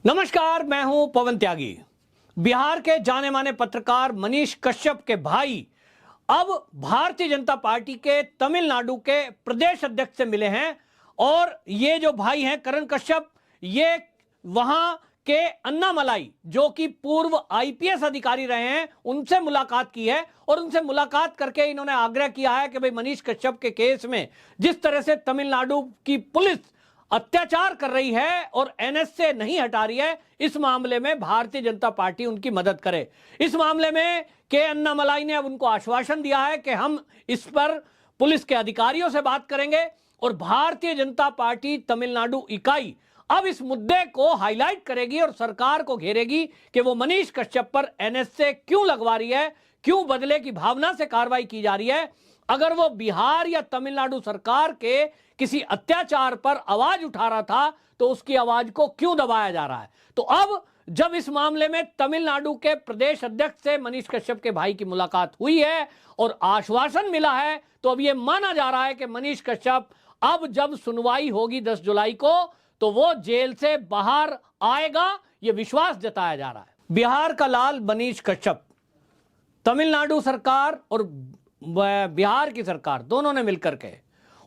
नमस्कार, मैं हूं पवन त्यागी। बिहार के जाने माने पत्रकार मनीष कश्यप के भाई अब भारतीय जनता पार्टी के तमिलनाडु के प्रदेश अध्यक्ष से मिले हैं। और ये जो भाई हैं करण कश्यप, ये वहां के अन्नामलाई जो कि पूर्व आईपीएस अधिकारी रहे हैं, उनसे मुलाकात की है। और उनसे मुलाकात करके इन्होंने आग्रह किया है कि भाई मनीष कश्यप के केस में जिस तरह से तमिलनाडु की पुलिस अत्याचार कर रही है और एनएसए नहीं हटा रही है, इस मामले में भारतीय जनता पार्टी उनकी मदद करे। इस मामले में के अन्नामलाई ने अब उनको आश्वासन दिया है कि हम इस पर पुलिस के अधिकारियों से बात करेंगे और भारतीय जनता पार्टी तमिलनाडु इकाई अब इस मुद्दे को हाईलाइट करेगी और सरकार को घेरेगी कि वो मनीष कश्यप पर एनएसए क्यों लगवा रही है, क्यों बदले की भावना से कार्रवाई की जा रही है। अगर वो बिहार या तमिलनाडु सरकार के किसी अत्याचार पर आवाज उठा रहा था तो उसकी आवाज को क्यों दबाया जा रहा है। तो अब जब इस मामले में तमिलनाडु के प्रदेश अध्यक्ष से मनीष कश्यप के भाई की मुलाकात हुई है और आश्वासन मिला है, तो अब यह माना जा रहा है कि मनीष कश्यप अब जब सुनवाई होगी 10 जुलाई को तो वो जेल से बाहर आएगा, यह विश्वास जताया जा रहा है। बिहार का लाल मनीष कश्यप, तमिलनाडु सरकार और बिहार की सरकार दोनों ने मिलकर के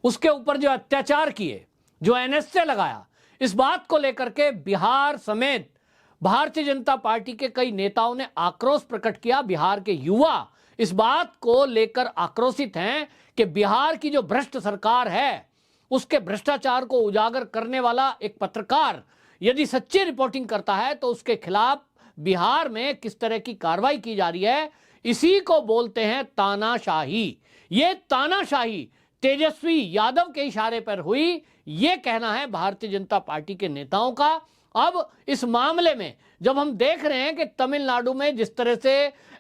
उसके ऊपर जो अत्याचार किए, जो एनएसए लगाया, इस बात को लेकर के बिहार समेत भारतीय जनता पार्टी के कई नेताओं ने आक्रोश प्रकट किया। बिहार के युवा इस बात को लेकर आक्रोशित हैं कि बिहार की जो भ्रष्ट सरकार है, उसके भ्रष्टाचार को उजागर करने वाला एक पत्रकार यदि सच्ची रिपोर्टिंग करता है तो उसके खिलाफ बिहार में किस तरह की कार्रवाई की जा रही है। इसी को बोलते हैं तानाशाही। ये तानाशाही तेजस्वी यादव के इशारे पर हुई, ये कहना है भारतीय जनता पार्टी के नेताओं का। अब इस मामले में जब हम देख रहे हैं कि तमिलनाडु में जिस तरह से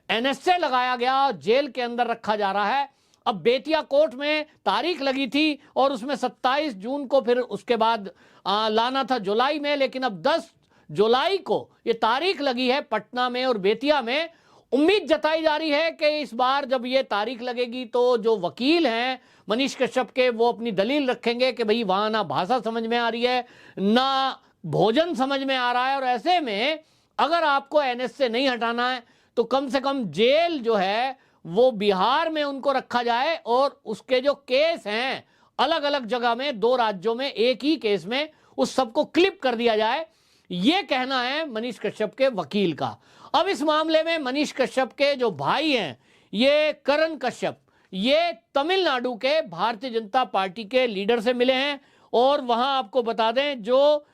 एनएसए लगाया गया, जेल के अंदर रखा जा रहा है, अब बेतिया कोर्ट में तारीख लगी थी और उसमें 27 जून को फिर उसके बाद लाना था जुलाई में, लेकिन अब 10 जुलाई को ये तारीख लगी है पटना में और बेतिया में। उम्मीद जताई जा रही है कि इस बार जब ये तारीख लगेगी तो जो वकील हैं मनीष कश्यप के, वो अपनी दलील रखेंगे कि भाई वहां ना भाषा समझ में आ रही है, ना भोजन समझ में आ रहा है, और ऐसे में अगर आपको एनएसए नहीं हटाना है तो कम से कम जेल जो है वो बिहार में उनको रखा जाए और उसके जो केस हैं अलग अलग जगह में, 2 राज्यों में एक ही केस में, उस सबको क्लिप कर दिया जाए। ये कहना है मनीष कश्यप के वकील का। अब इस मामले में मनीष कश्यप के जो भाई हैं, ये करण कश्यप, ये तमिलनाडु के भारतीय जनता पार्टी के लीडर से मिले हैं। और वहां आपको बता दें जो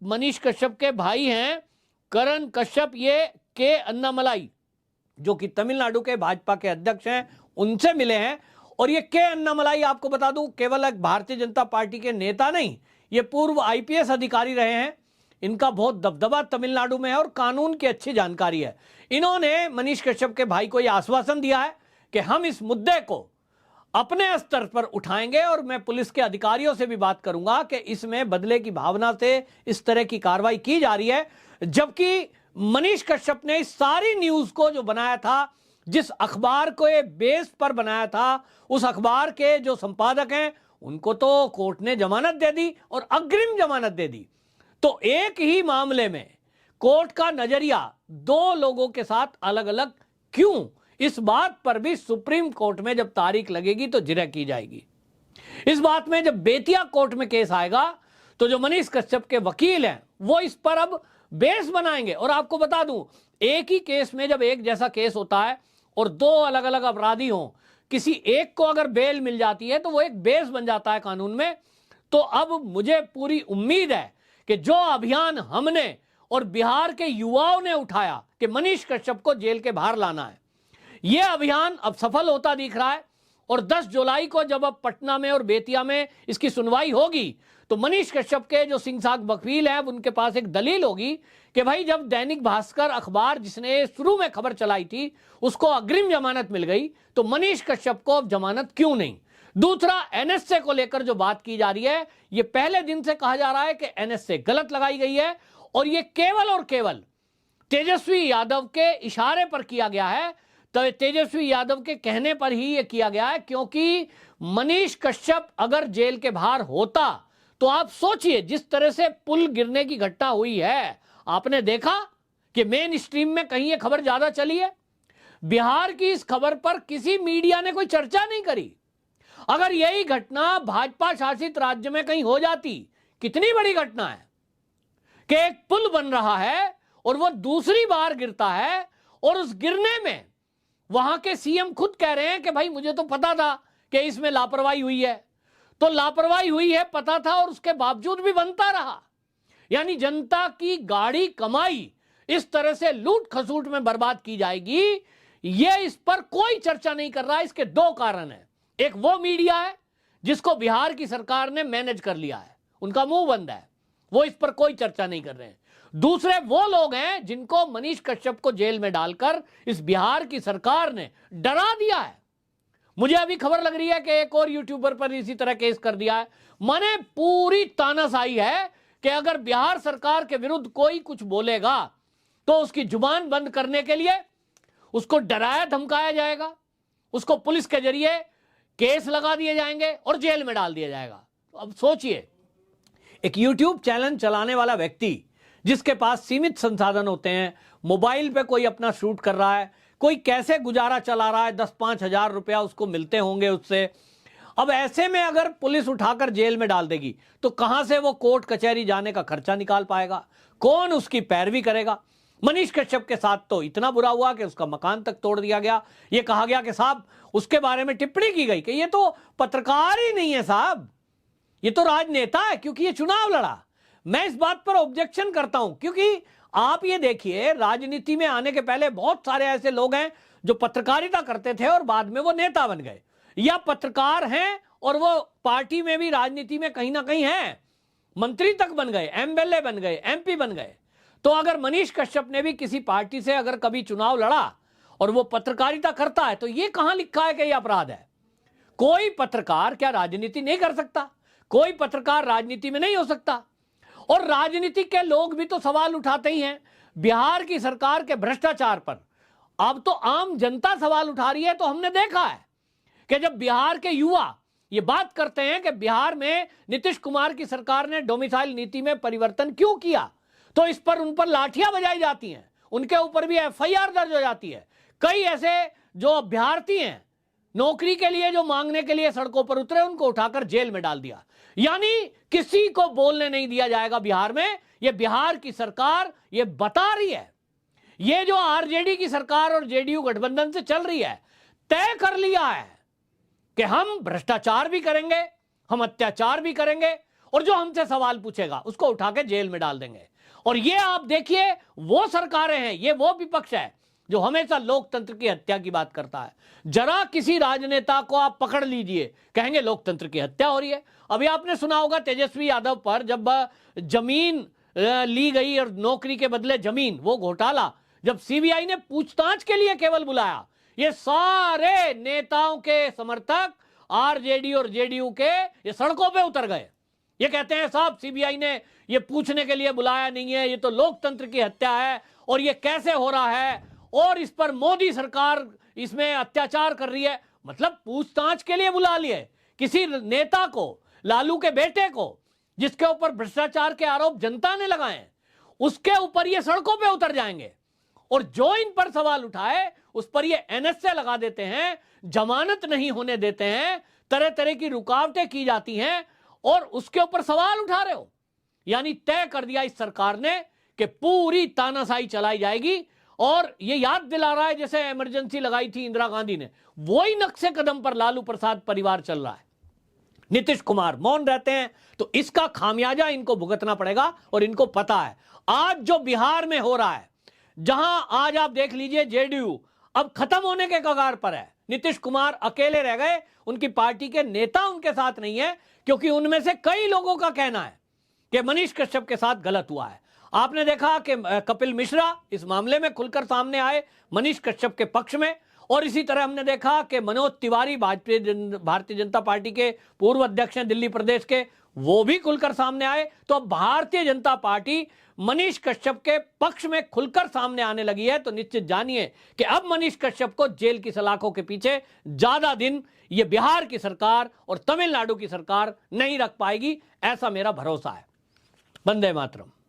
मनीष कश्यप के भाई हैं करण कश्यप, ये के अन्नामलाई जो कि तमिलनाडु के भाजपा के अध्यक्ष हैं, उनसे मिले हैं। और ये के अन्नामलाई आपको बता दूं केवल एक भारतीय जनता पार्टी के नेता नहीं, ये पूर्व आईपीएस अधिकारी रहे हैं। इनका बहुत दबदबा तमिलनाडु में है और कानून की अच्छी जानकारी है। इन्होंने मनीष कश्यप के भाई को यह आश्वासन दिया है कि हम इस मुद्दे को अपने स्तर पर उठाएंगे और मैं पुलिस के अधिकारियों से भी बात करूंगा कि इसमें बदले की भावना से इस तरह की कार्रवाई की जा रही है। जबकि मनीष कश्यप ने इस सारी न्यूज को जो बनाया था, जिस अखबार को ये बेस पर बनाया था, उस अखबार के जो संपादक हैं उनको तो कोर्ट ने जमानत दे दी और अग्रिम जमानत दे दी। तो एक ही मामले में कोर्ट का नजरिया 2 लोगों के साथ अलग अलग क्यों, इस बात पर भी सुप्रीम कोर्ट में जब तारीख लगेगी तो जिरह की जाएगी। इस बात में जब बेतिया कोर्ट में केस आएगा तो जो मनीष कश्यप के वकील हैं वो इस पर अब बेस बनाएंगे। और आपको बता दूं, एक ही केस में जब एक जैसा केस होता है और 2 अलग अलग अपराधी हों, किसी एक को अगर बेल मिल जाती है तो वो एक बेस बन जाता है कानून में। तो अब मुझे पूरी उम्मीद है कि जो अभियान हमने और बिहार के युवाओं ने उठाया कि मनीष कश्यप को जेल के बाहर लाना है, यह अभियान अब सफल होता दिख रहा है। और 10 जुलाई को जब अब पटना में और बेतिया में इसकी सुनवाई होगी तो मनीष कश्यप के जो सिंह साग वकील हैं उनके पास एक दलील होगी कि भाई जब दैनिक भास्कर अखबार जिसने शुरू में खबर चलाई थी उसको अग्रिम जमानत मिल गई तो मनीष कश्यप को अब जमानत क्यों नहीं। दूसरा, एनएसए को लेकर जो बात की जा रही है, ये पहले दिन से कहा जा रहा है कि एनएसए गलत लगाई गई है और ये केवल और केवल तेजस्वी यादव के इशारे पर किया गया है। तो तेजस्वी यादव के कहने पर ही यह किया गया है, क्योंकि मनीष कश्यप अगर जेल के बाहर होता तो आप सोचिए, जिस तरह से पुल गिरने की घटना हुई है, आपने देखा कि मेन स्ट्रीम में कहीं ये खबर ज्यादा चली है। बिहार की इस खबर पर किसी मीडिया ने कोई चर्चा नहीं करी। अगर यही घटना भाजपा शासित राज्य में कहीं हो जाती, कितनी बड़ी घटना है कि एक पुल बन रहा है और वो दूसरी बार गिरता है, और उस गिरने में वहां के सीएम खुद कह रहे हैं कि भाई मुझे तो पता था कि इसमें लापरवाही हुई है। तो लापरवाही हुई है, पता था, और उसके बावजूद भी बनता रहा। यानी जनता की गाड़ी कमाई इस तरह से लूट खसूट में बर्बाद की जाएगी, ये इस पर कोई चर्चा नहीं कर रहा है। इसके दो कारण हैं। एक वो मीडिया है जिसको बिहार की सरकार ने मैनेज कर लिया है, उनका मुंह बंद है, वो इस पर कोई चर्चा नहीं कर रहे हैं। दूसरे वो लोग हैं जिनको मनीष कश्यप को जेल में डालकर इस बिहार की सरकार ने डरा दिया है। मुझे अभी खबर लग रही है कि एक और यूट्यूबर पर इसी तरह केस कर दिया है। माने पूरी तानाशाही है कि अगर बिहार सरकार के विरुद्ध कोई कुछ बोलेगा तो उसकी जुबान बंद करने के लिए उसको डराया धमकाया जाएगा, उसको पुलिस के जरिए केस लगा दिए जाएंगे और जेल में डाल दिया जाएगा। अब सोचिए, एक यूट्यूब चैनल चलाने वाला व्यक्ति जिसके पास सीमित संसाधन होते हैं, मोबाइल पे कोई अपना शूट कर रहा है, कोई कैसे गुजारा चला रहा है, 10-5 हजार रुपया उसको मिलते होंगे उससे। अब ऐसे में अगर पुलिस उठाकर जेल में डाल देगी तो कहां से वो कोर्ट कचहरी जाने का खर्चा निकाल पाएगा? कौन उसकी पैरवी करेगा? मनीष कश्यप के साथ तो इतना बुरा हुआ कि उसका मकान तक तोड़ दिया गया। ये कहा गया कि साहब, उसके बारे में टिप्पणी की गई कि ये तो पत्रकार ही नहीं है साहब, ये तो राजनेता है, क्योंकि ये चुनाव लड़ा। मैं इस बात पर ऑब्जेक्शन करता हूं, क्योंकि आप ये देखिए, राजनीति में आने के पहले बहुत सारे ऐसे लोग हैं जो पत्रकारिता करते थे और बाद में वो नेता बन गए, या पत्रकार हैं और वो पार्टी में भी, राजनीति में कहीं ना कहीं हैं, मंत्री तक बन गए, एमएलए बन गए, एमपी बन गए। तो अगर मनीष कश्यप ने भी किसी पार्टी से अगर कभी चुनाव लड़ा और वो पत्रकारिता करता है तो ये कहां लिखा है कि ये अपराध है? कोई पत्रकार क्या राजनीति नहीं कर सकता? कोई पत्रकार राजनीति में नहीं हो सकता? और राजनीति के लोग भी तो सवाल उठाते ही हैं बिहार की सरकार के भ्रष्टाचार पर। अब तो आम जनता सवाल उठा रही है। तो हमने देखा है कि जब बिहार के युवा ये बात करते हैं कि बिहार में नीतीश कुमार की सरकार ने डोमिसाइल नीति में परिवर्तन क्यों किया, तो इस पर उन पर लाठियां बजाई जाती हैं, उनके ऊपर भी एफआईआर दर्ज हो जाती है। कई ऐसे जो अभ्यर्थी हैं नौकरी के लिए, जो मांगने के लिए सड़कों पर उतरे, उनको उठाकर जेल में डाल दिया। यानी किसी को बोलने नहीं दिया जाएगा बिहार में। ये बिहार की सरकार ये बता रही है, ये जो आरजेडी की सरकार और जेडीयू गठबंधन से चल रही है, तय कर लिया है कि हम भ्रष्टाचार भी करेंगे, हम अत्याचार भी करेंगे, और जो हमसे सवाल पूछेगा उसको उठा के जेल में डाल देंगे। और ये आप देखिए, वो सरकारें हैं, ये वो विपक्ष है जो हमेशा लोकतंत्र की हत्या की बात करता है। जरा किसी राजनेता को आप पकड़ लीजिए, कहेंगे लोकतंत्र की हत्या हो रही है। अभी आपने सुना होगा तेजस्वी यादव पर जब जमीन ली गई और नौकरी के बदले जमीन, वो घोटाला, जब सीबीआई ने पूछताछ के लिए केवल बुलाया, ये सारे नेताओं के समर्थक आरजेडी और जेडीयू के ये सड़कों पे उतर गए। ये कहते हैं साहब सीबीआई ने ये पूछने के लिए बुलाया नहीं है, ये तो लोकतंत्र की हत्या है, और ये कैसे हो रहा है, और इस पर मोदी सरकार इसमें अत्याचार कर रही है। मतलब पूछताछ के लिए बुला लिए किसी नेता को, लालू के बेटे को, जिसके ऊपर भ्रष्टाचार के आरोप जनता ने लगाए, उसके ऊपर ये सड़कों पे उतर जाएंगे। और जो इन पर सवाल उठाए उस पर ये एनएसए लगा देते हैं, जमानत नहीं होने देते हैं, तरह तरह की रुकावटें की जाती हैं, और उसके ऊपर सवाल उठा रहे हो। यानी तय कर दिया इस सरकार ने कि पूरी तानाशाही चलाई जाएगी। और ये याद दिला रहा है जैसे इमरजेंसी लगाई थी इंदिरा गांधी ने, वही नक्शे कदम पर लालू प्रसाद परिवार चल रहा है। नीतीश कुमार मौन रहते हैं तो इसका खामियाजा इनको भुगतना पड़ेगा, और इनको पता है। आज जो बिहार में हो रहा है, जहां आज आप देख लीजिए जेडीयू अब खत्म होने के कगार पर है, नीतीश कुमार अकेले रह गए, उनकी पार्टी के नेता उनके साथ नहीं है, क्योंकि उनमें से कई लोगों का कहना है कि मनीष कश्यप के साथ गलत हुआ है। आपने देखा कि कपिल मिश्रा इस मामले में खुलकर सामने आए मनीष कश्यप के पक्ष में, और इसी तरह हमने देखा कि मनोज तिवारी भारतीय जनता पार्टी के पूर्व अध्यक्ष हैं दिल्ली प्रदेश के, वो भी खुलकर सामने आए, तो अब भारतीय जनता पार्टी मनीष कश्यप के पक्ष में खुलकर सामने आने लगी है। तो निश्चित जानिए कि अब मनीष कश्यप को जेल की सलाखों के पीछे ज्यादा दिन ये बिहार की सरकार और तमिलनाडु की सरकार नहीं रख पाएगी, ऐसा मेरा भरोसा है। वंदे मातरम।